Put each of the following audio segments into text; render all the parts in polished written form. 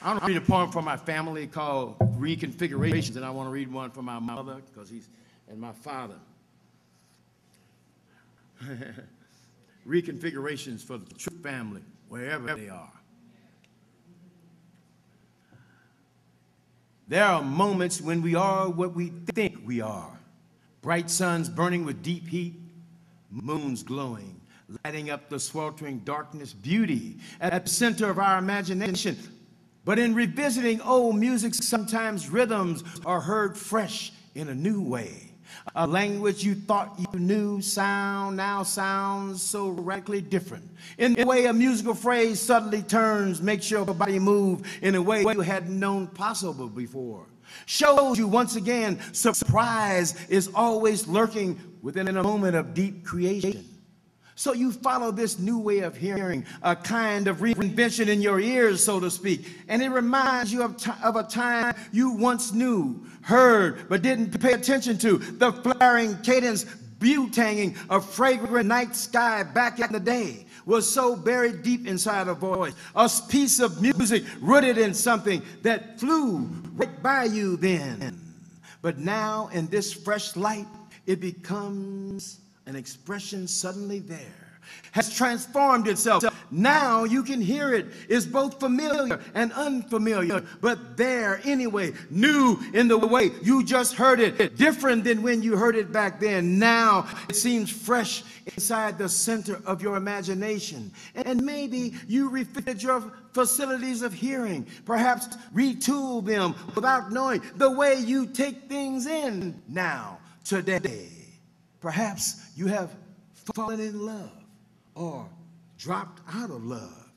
I want to read a poem from my family called Reconfigurations, and I want to read one from my mother and my father. Reconfigurations for the Troupe family, wherever they are. There are moments when we are what we think we are. Bright suns burning with deep heat, moons glowing, lighting up the sweltering darkness, beauty at the center of our imagination. But in revisiting old music, sometimes rhythms are heard fresh in a new way. A language you thought you knew now sounds so radically different. In the way a musical phrase suddenly turns, makes your body move in a way you hadn't known possible before. Shows you once again, surprise is always lurking within a moment of deep creation. So you follow this new way of hearing, a kind of reinvention in your ears, so to speak, and it reminds you of a time you once knew, heard, but didn't pay attention to. The flaring cadence, butanging of fragrant night sky back in the day was so buried deep inside a voice, a piece of music rooted in something that flew right by you then. But now, in this fresh light, it becomes an expression suddenly there, has transformed itself. Now you can hear it. It's both familiar and unfamiliar, but there anyway, new in the way you just heard it, different than when you heard it back then. Now it seems fresh inside the center of your imagination. And maybe you refitted your facilities of hearing, perhaps retooled them without knowing the way you take things in now, today. Perhaps you have fallen in love or dropped out of love.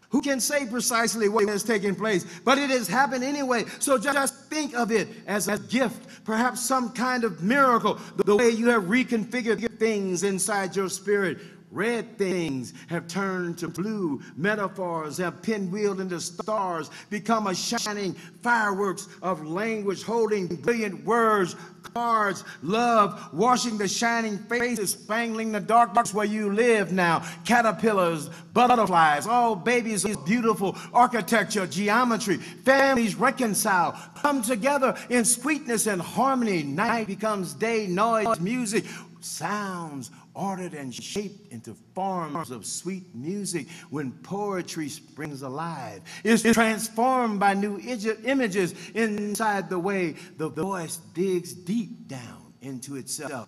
Who can say precisely what has taken place? But it has happened anyway. So just think of it as a gift, perhaps some kind of miracle, the way you have reconfigured things inside your spirit. Red things have turned to blue. Metaphors have pinwheeled into stars, become a shining fireworks of language holding brilliant words, cards, love, washing the shining faces, spangling the darkness where you live now. Caterpillars, butterflies, all babies is beautiful architecture, geometry. Families reconcile, come together in sweetness and harmony. Night becomes day, noise, music, sounds ordered and shaped into forms of sweet music. When poetry springs alive, it's transformed by new images inside the way the voice digs deep down into itself,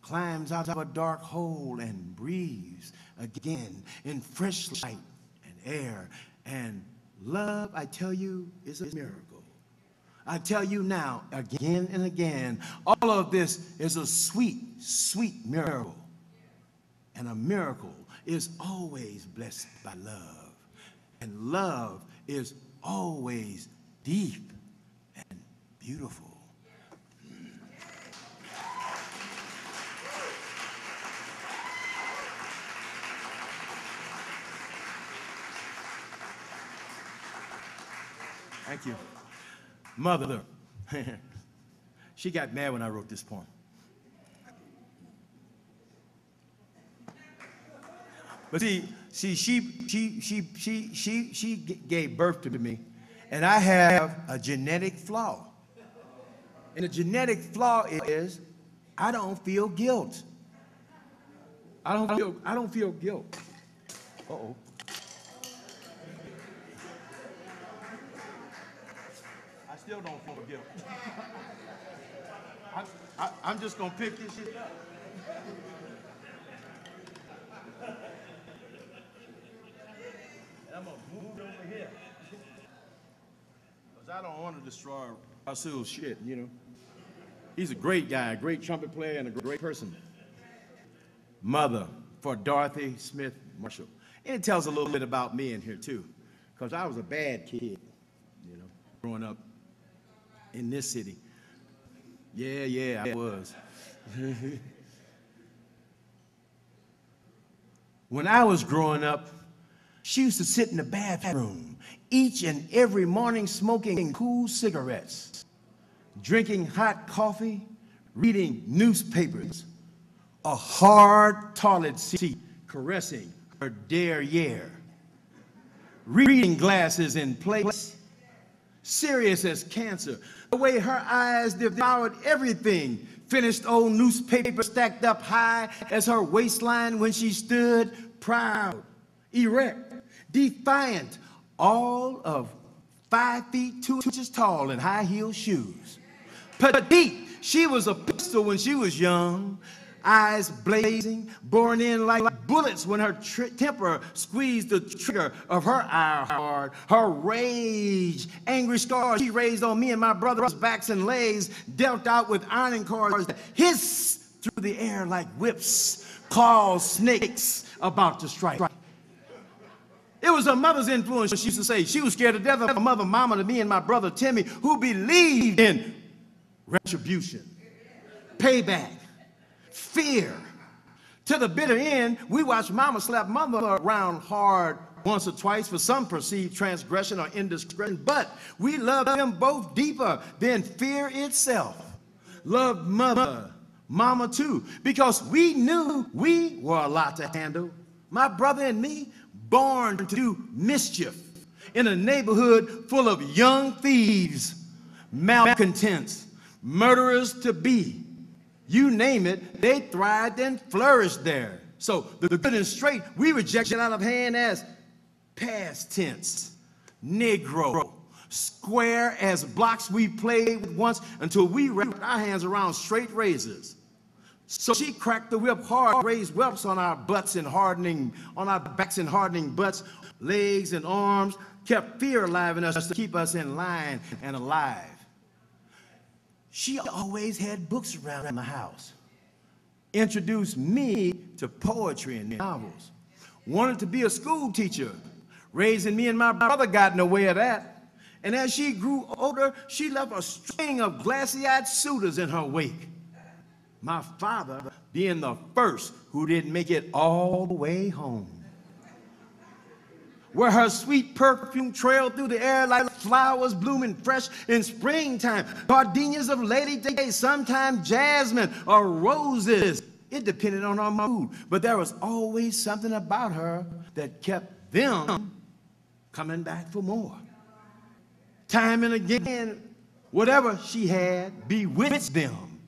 climbs out of a dark hole and breathes again in fresh light and air. And love, I tell you, is a miracle. I tell you now, again and again, all of this is a sweet, sweet miracle. And a miracle is always blessed by love. And love is always deep and beautiful. Thank you. Mother, she got mad when I wrote this poem. But see, she gave birth to me, and I have a genetic flaw. And the genetic flaw is I don't feel guilt. I don't feel guilt. Uh-oh. I still don't feel guilt. I'm just gonna pick this shit up. I'm gonna move it over here. Because I don't want to destroy Rasul's shit, you know. He's a great guy, a great trumpet player, and a great person. Mother, for Dorothy Smith Marshall. And it tells a little bit about me in here, too. Because I was a bad kid, you know, growing up in this city. Yeah, I was. When I was growing up, she used to sit in the bathroom each and every morning smoking cool cigarettes, drinking hot coffee, reading newspapers, a hard toilet seat caressing her derriere, reading glasses in place, serious as cancer. The way her eyes devoured everything. Finished old newspaper stacked up high as her waistline when she stood, proud, erect, defiant, all of 5 feet 2 inches tall in high-heeled shoes. Petite, she was a pistol when she was young, eyes blazing, boring in like bullets when her temper squeezed the trigger of her eye hard. Her rage, angry scars she raised on me and my brother's backs and legs, dealt out with ironing cords that hiss through the air like whips, claws, snakes about to strike. It was her mother's influence, she used to say. She was scared to death of her mother, mama, to me and my brother Timmy, who believed in retribution, payback, fear. To the bitter end, we watched mama slap mother around hard once or twice for some perceived transgression or indiscretion, but we loved them both deeper than fear itself. Loved mama too, because we knew we were a lot to handle. My brother and me, born to do mischief in a neighborhood full of young thieves, malcontents, murderers to be. You name it, they thrived and flourished there. So the good and straight, we rejected out of hand as past tense, Negro, square as blocks we played with once until we wrapped our hands around straight razors. So she cracked the whip hard, raised whelps on our butts and hardening, on our backs and hardening butts, legs and arms, kept fear alive in us to keep us in line and alive. She always had books around the house. Introduced me to poetry and novels. Wanted to be a school teacher. Raising me and my brother got in the way of that. And as she grew older, she left a string of glassy-eyed suitors in her wake. My father being the first who didn't make it all the way home. Where her sweet perfume trailed through the air like flowers blooming fresh in springtime, gardenias of lady days, sometimes jasmine or roses. It depended on her mood, but there was always something about her that kept them coming back for more. Time and again, whatever she had bewitched them.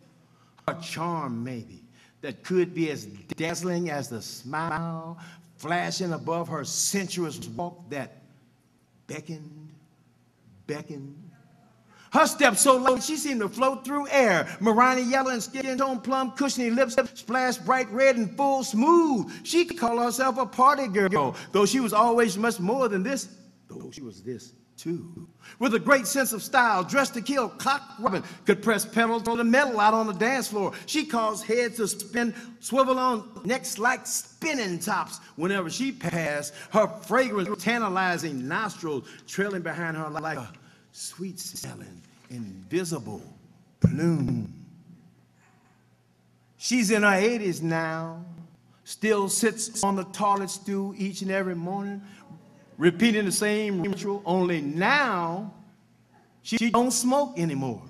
Her charm, maybe, that could be as dazzling as the smile flashing above her sensuous walk that beckoned. Her steps so low, she seemed to float through air. Marani yellow and skin tone plum, cushiony lips, splashed bright red and full smooth. She could call herself a party girl, though she was always much more than this, though she was this too. With a great sense of style, dressed to kill, cock robin, could press pedals to the metal out on the dance floor. She caused heads to spin, swivel on necks like spinning tops whenever she passed, her fragrance tantalizing nostrils trailing behind her like a sweet-smelling, invisible plume. She's in her 80s now, still sits on the toilet stool each and every morning, repeating the same ritual, only now she don't smoke anymore.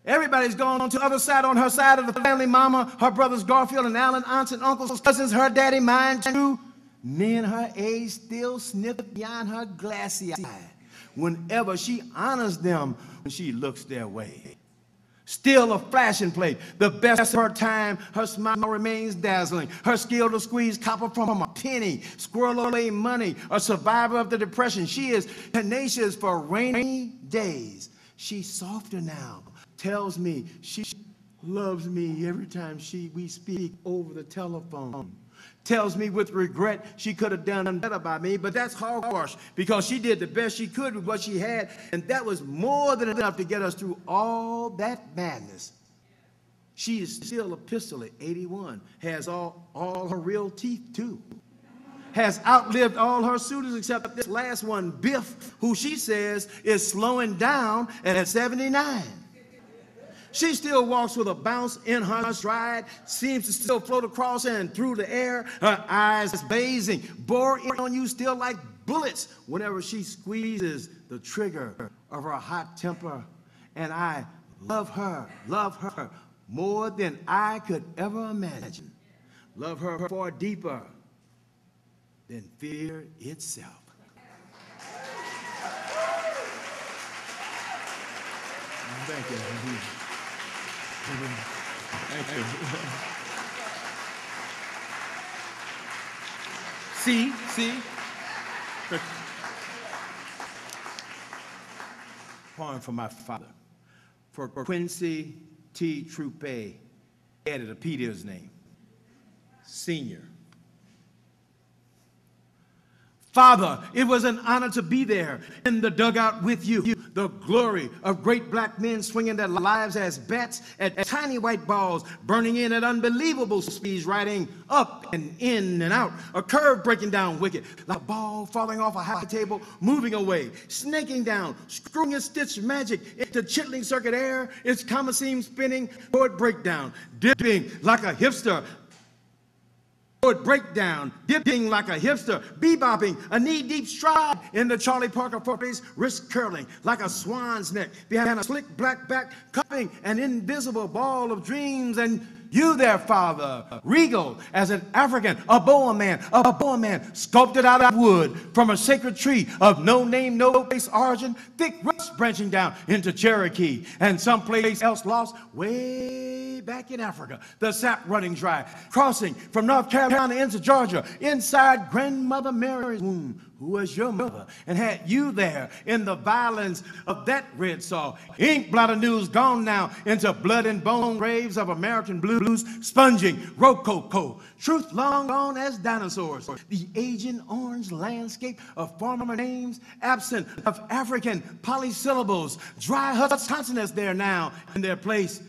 Everybody's gone to the other side on her side of the family, mama, her brothers Garfield and Allen, aunts and uncles, cousins, her daddy, mine too. Men her age still sniff beyond her glassy eye whenever she honors them when she looks their way. Still a flashing plate, the best of her time, her smile remains dazzling. Her skill to squeeze copper from a penny, squirrel away money, a survivor of the Depression. She is tenacious for rainy days. She's softer now, tells me she loves me every time we speak over the telephone. Tells me with regret she could have done better by me, but that's hogwash because she did the best she could with what she had, and that was more than enough to get us through all that madness. She is still a pistol at 81, has all her real teeth too. Has outlived all her suitors except this last one, Biff, who she says is slowing down at 79. She still walks with a bounce in her stride, seems to still float across and through the air, her eyes blazing, bore in on you still like bullets whenever she squeezes the trigger of her hot temper. And I love her more than I could ever imagine. Love her far deeper than fear itself. Thank you. Thank you. See? Poem for my father, for Quincy Troupe, added a P to his name, Senior. Father, it was an honor to be there in the dugout with you. The glory of great black men swinging their lives as bats at tiny white balls, burning in at unbelievable speeds, riding up and in and out, a curve breaking down wicked, like a ball falling off a high table, moving away, snaking down, screwing its stitch magic into chittering circuit air, its comma seam spinning, chord breakdown, dipping like a hipster, chord breakdown, dipping like a hipster, bebopping a knee-deep stride in the Charlie Parker 40s, wrist curling like a swan's neck behind a slick black back, cupping an invisible ball of dreams. And you there, Father, regal as an African, a Boa man, sculpted out of wood from a sacred tree of no name, no place origin, thick roots branching down into Cherokee and someplace else lost way back in Africa, the sap running dry, crossing from North Carolina into Georgia, inside Grandmother Mary's womb, who was your mother, and had you there in the violence of that red saw. Ink blotter news gone now into blood and bone graves of American blues, sponging rococo, truth long gone as dinosaurs. The aging orange landscape of former names, absent of African polysyllables, dry huts consonants there now in their place.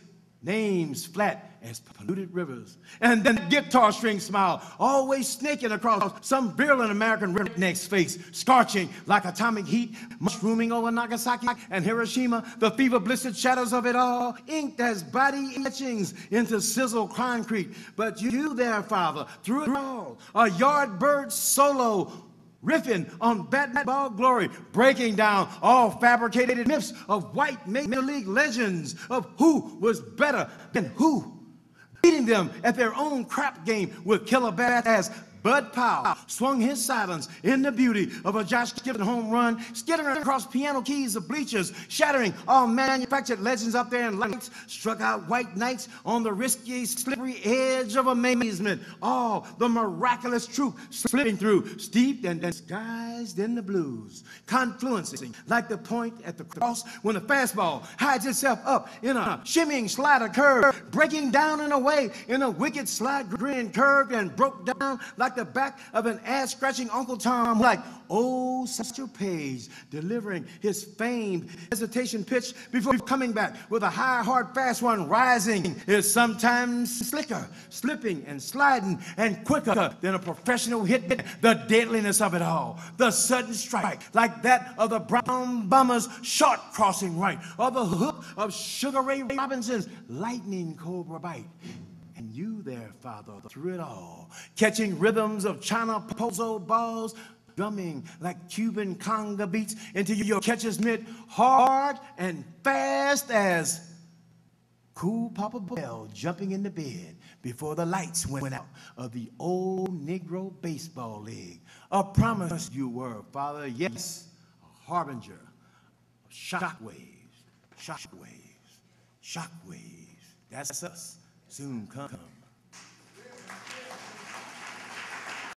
Names flat as polluted rivers. And then the guitar string smile, always snaking across some virulent American redneck's face, scorching like atomic heat, mushrooming over Nagasaki and Hiroshima, the fever-blistered shadows of it all, inked as body etchings into sizzle concrete. But you there, Father, through it all, a yardbird solo, riffing on bat ball glory, breaking down all fabricated myths of white Major League legends of who was better than who, beating them at their own crap game with killer bats as Bud Powell swung his silence in the beauty of a Josh Gibson home run, skittering across piano keys of bleachers, shattering all manufactured legends up there in lights, struck out white knights on the risky, slippery edge of amazement. All the miraculous truth slipping through, steeped and disguised in the blues, confluencing like the point at the cross when a fastball hides itself up in a shimmying slider curve, breaking down and away in a wicked slide grin curved and broke down like the back of an ass-scratching Uncle Tom, like old Satchel Paige delivering his famed hesitation pitch before coming back with a high, hard, fast one. Rising is sometimes slicker, slipping and sliding and quicker than a professional hit. The deadliness of it all, the sudden strike like that of the Brown Bombers' short crossing right, or the hook of Sugar Ray Robinson's lightning cobra bite. And you there, Father, through it all, catching rhythms of China pozo balls, drumming like Cuban conga beats into your catcher's mitt, hard and fast as cool Papa Bell jumping in the bed before the lights went out of the old Negro Baseball League. A promise you were, Father, yes, a harbinger of shockwaves, shockwaves, shockwaves. That's us. Soon come.